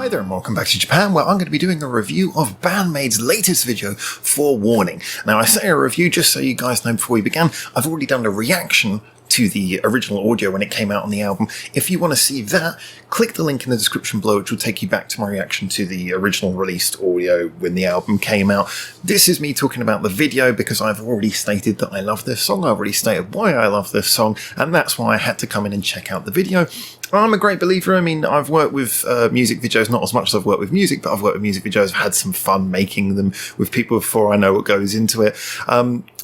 Hi there and welcome back to Japan, where I'm going to be doing a review of Band-Maid's latest video, Forewarning. Now I say a review just so you guys know before we begin, I've already done a reaction to the original audio when it came out on the album. If you want to see that, click the link in the description below, which will take you back to my reaction to the original released audio when the album came out. This is me talking about the video because I've already stated that I love this song, I've already stated why I love this song, and that's why I had to come in and check out the video. I'm a great believer. I mean, I've worked with music videos, not as much as I've worked with music, but I've worked with music videos. I've had some fun making them with people before I know what goes into it.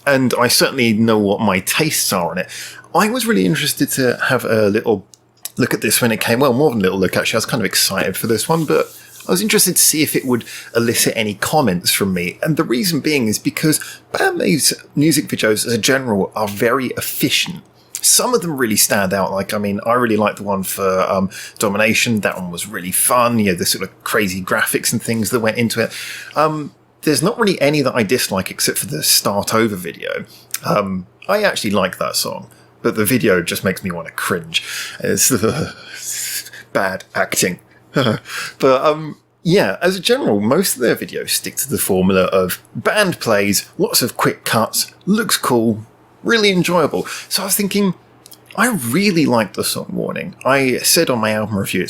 And I certainly know what my tastes are on it. I was really interested to have a little look at this when it came. Well, more than a little look, actually. I was kind of excited for this one, but I was interested to see if it would elicit any comments from me. And the reason being is because Band-Maid's music videos as a general are very efficient. Some of them really stand out. Like, I mean, I really like the one for Domination. That one was really fun. You know, the sort of crazy graphics and things that went into it. There's not really any that I dislike except for the Start Over video. I actually like that song, but the video just makes me want to cringe. It's bad acting. But yeah, as a general, most of their videos stick to the formula of band plays, lots of quick cuts, looks cool, really enjoyable. So I was thinking, I really like the song Warning. I said on my album review,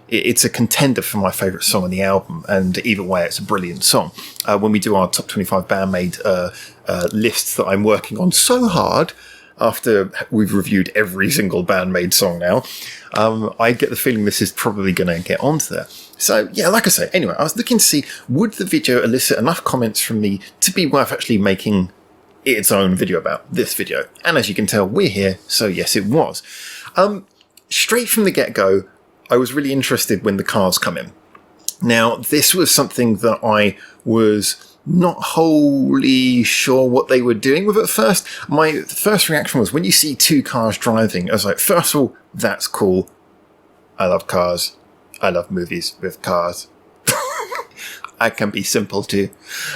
it's a contender for my favourite song on the album, and either way, it's a brilliant song. When we do our top 25 Band-Maid lists that I'm working on so hard, after we've reviewed every single Band-Maid song now, I get the feeling this is probably going to get onto there. So yeah, like I say, anyway, I was looking to see, would the video elicit enough comments from me to be worth actually making its own video about this video? And as you can tell, we're here, so yes, it was. Straight from the get-go, I was really interested when the cars come in. Now, this was something that I was not wholly sure what they were doing with at first. My first reaction was, when you see two cars driving, I was like, first of all, that's cool. I love cars. I love movies with cars. I can be simple too.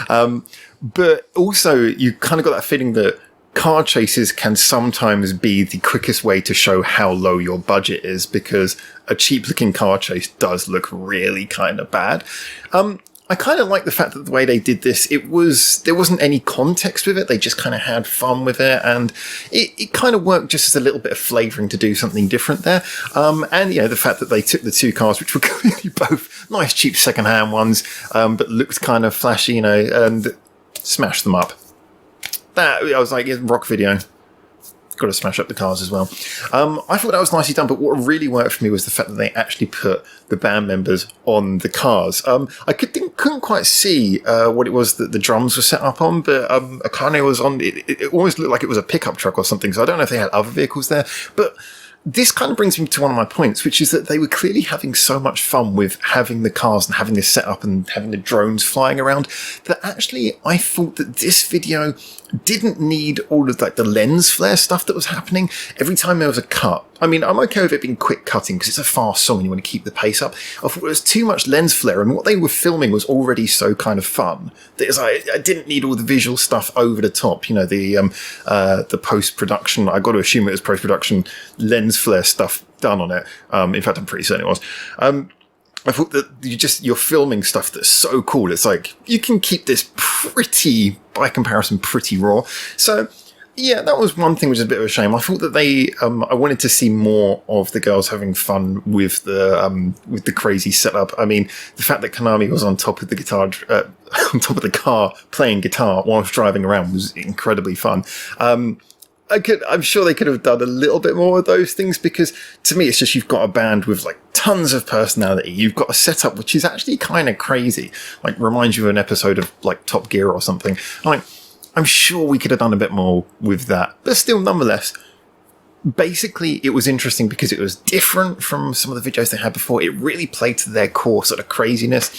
But also, you kind of got that feeling that car chases can sometimes be the quickest way to show how low your budget is, because a cheap-looking car chase does look really kind of bad. I kind of like the fact that the way they did this, there wasn't any context with it. They just kind of had fun with it, and it kind of worked just as a little bit of flavouring to do something different there. And, you know, the fact that they took the two cars, which were clearly both nice, cheap second-hand ones, but looked kind of flashy, you know, and smashed them up. That, I was like, yeah, rock video. Got to smash up the cars as well. I thought that was nicely done, but what really worked for me was the fact that they actually put the band members on the cars. I couldn't quite see what it was that the drums were set up on, but Akane was on. It almost looked like it was a pickup truck or something, so I don't know if they had other vehicles there, but this kind of brings me to one of my points, which is that they were clearly having so much fun with having the cars and having this set up and having the drones flying around, that actually I thought that this video didn't need all of like the lens flare stuff that was happening every time there was a cut. I mean, I'm okay with it being quick cutting because it's a fast song and you want to keep the pace up. I thought it was too much lens flare, and what they were filming was already so kind of fun that it's like, I didn't need all the visual stuff over the top. You know, the post-production, I got to assume it was post-production lens flare stuff done on it. In fact, I'm pretty certain it was. I thought that you're filming stuff that's so cool. It's like, you can keep this pretty, by comparison, pretty raw. So yeah, that was one thing which is a bit of a shame. I thought that I wanted to see more of the girls having fun with the crazy setup. I mean, the fact that Konami was on top of the guitar, on top of the car playing guitar whilst driving around was incredibly fun. I'm sure they could have done a little bit more of those things, because to me, it's just, you've got a band with like tons of personality. You've got a setup which is actually kind of crazy, like reminds you of an episode of like Top Gear or something. Like, I'm sure we could have done a bit more with that, but still, nonetheless, basically, it was interesting because it was different from some of the videos they had before. It really played to their core sort of craziness.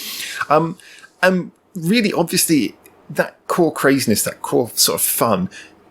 And really, obviously, that core craziness, that core sort of fun,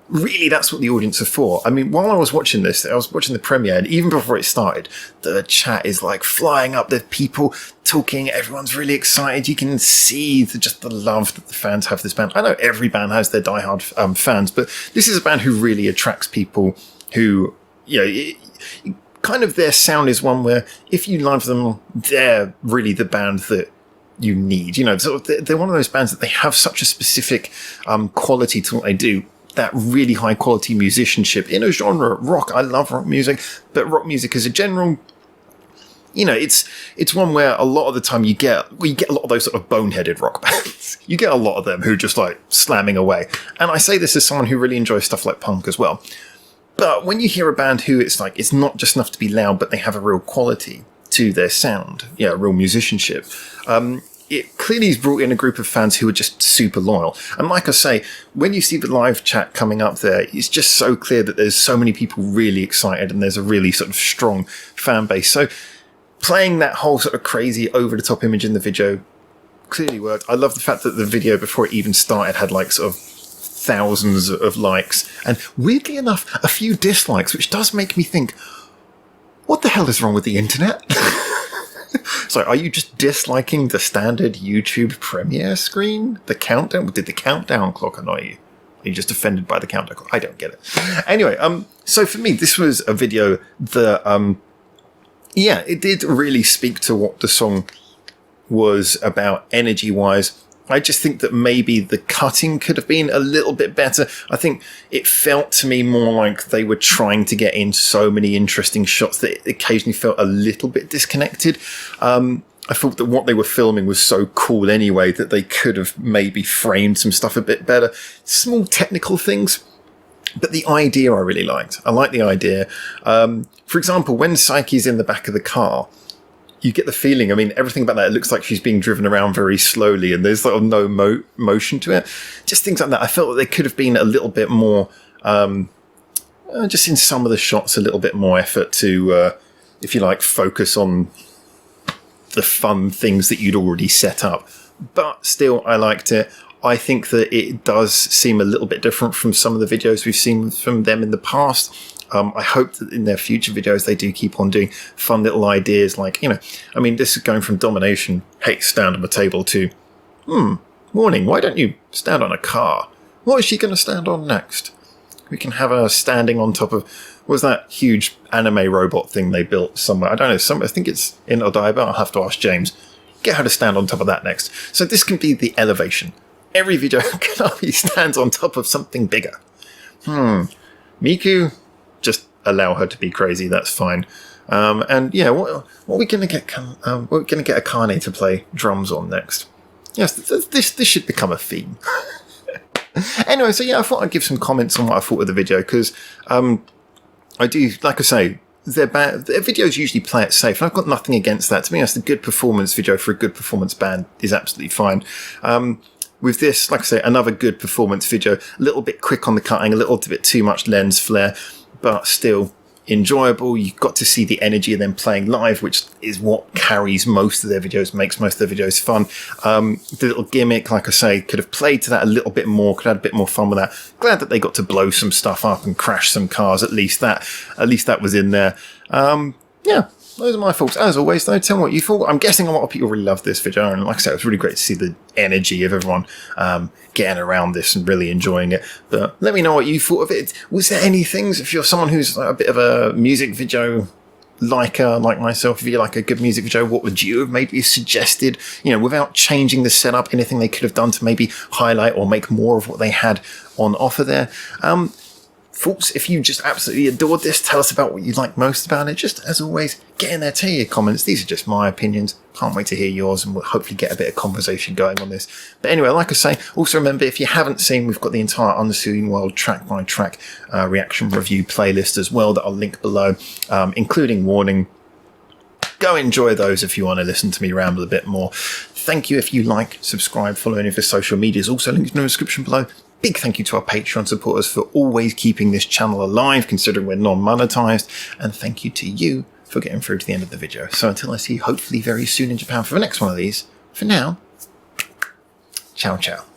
really, that's what the audience are for. I mean, while I was watching this, I was watching the premiere, and even before it started, the chat is like flying up. There's people talking. Everyone's really excited. You can see just the love that the fans have for this band. I know every band has their diehard fans, but this is a band who really attracts people who, you know, kind of their sound is one where if you love them, they're really the band that you need. You know, so they're one of those bands that they have such a specific quality to what they do. That really high quality musicianship in a genre, rock. I love rock music, but rock music as a general, you know, it's one where a lot of the time you get a lot of those sort of boneheaded rock bands. You get a lot of them who just like slamming away. And I say this as someone who really enjoys stuff like punk as well. But when you hear a band who it's like, it's not just enough to be loud, but they have a real quality to their sound, real musicianship. It clearly has brought in a group of fans who are just super loyal. And like I say, when you see the live chat coming up there, it's just so clear that there's so many people really excited and there's a really sort of strong fan base. So playing that whole sort of crazy over-the-top image in the video clearly worked. I love the fact that the video, before it even started, had like sort of thousands of likes. And weirdly enough, a few dislikes, which does make me think, what the hell is wrong with the internet? So are you just disliking the standard YouTube premiere screen? The countdown? Did the countdown clock annoy you? Are you just offended by the countdown clock? I don't get it. Anyway, so for me, this was a video that, it did really speak to what the song was about energy-wise. I just think that maybe the cutting could have been a little bit better. I think it felt to me more like they were trying to get in so many interesting shots that it occasionally felt a little bit disconnected. I thought that what they were filming was so cool anyway that they could have maybe framed some stuff a bit better. Small technical things, but the idea I really liked. I like the idea. For example, when Psyche's in the back of the car, you get the feeling, I mean, everything about that, it looks like she's being driven around very slowly and there's sort of no motion to it. Just things like that. I felt that there could have been a little bit more, just in some of the shots, a little bit more effort to, if you like, focus on the fun things that you'd already set up. But still, I liked it. I think that it does seem a little bit different from some of the videos we've seen from them in the past. I hope that in their future videos they do keep on doing fun little ideas like, I mean, this is going from domination, hey, stand on the table, to, morning, why don't you stand on a car? What is she going to stand on next? We can have her standing on top of, what was that huge anime robot thing they built somewhere? I don't know, I think it's in Odaiba. I'll have to ask James. Get her to stand on top of that next. So this can be the elevation. Every video Kanabi stands on top of something bigger. Miku, just allow her to be crazy. That's fine. And yeah, what are we going to get? We're going to get Akane to play drums on next. Yes, this should become a theme. Anyway, so yeah, I thought I'd give some comments on what I thought of the video because I do, like I say, their videos usually play it safe, and I've got nothing against that. To me, that's a good performance video for a good performance band is absolutely fine. With this, like I say, another good performance video, a little bit quick on the cutting, a little bit too much lens flare, but still enjoyable. You got to see the energy of them playing live, which is what carries most of their videos, makes most of their videos fun. The little gimmick, like I say, could have played to that a little bit more, could have had a bit more fun with that. Glad that they got to blow some stuff up and crash some cars. At least that was in there. Yeah, those are my thoughts. As always, though, tell me what you thought. I'm guessing a lot of people really loved this video, and like I said, it was really great to see the energy of everyone getting around this and really enjoying it. But let me know what you thought of it. Was there any things, if you're someone who's a bit of a music video liker like myself, if you like a good music video, what would you have maybe suggested, without changing the setup, anything they could have done to maybe highlight or make more of what they had on offer there? Thoughts, if you just absolutely adored this, tell us about what you like most about it. Just as always, get in there, tell your comments. These are just my opinions. Can't wait to hear yours, and we'll hopefully get a bit of conversation going on this. But anyway, like I say, also remember, if you haven't seen, we've got the entire Unseen World track by track reaction review playlist as well that I'll link below, including Warning. Go enjoy those if you want to listen to me ramble a bit more. Thank you if you like, subscribe, follow any of the social medias, also linked in the description below. Big thank you to our Patreon supporters for always keeping this channel alive, considering we're non-monetized. And thank you to you for getting through to the end of the video. So until I see you hopefully very soon in Japan for the next one of these, for now, ciao ciao.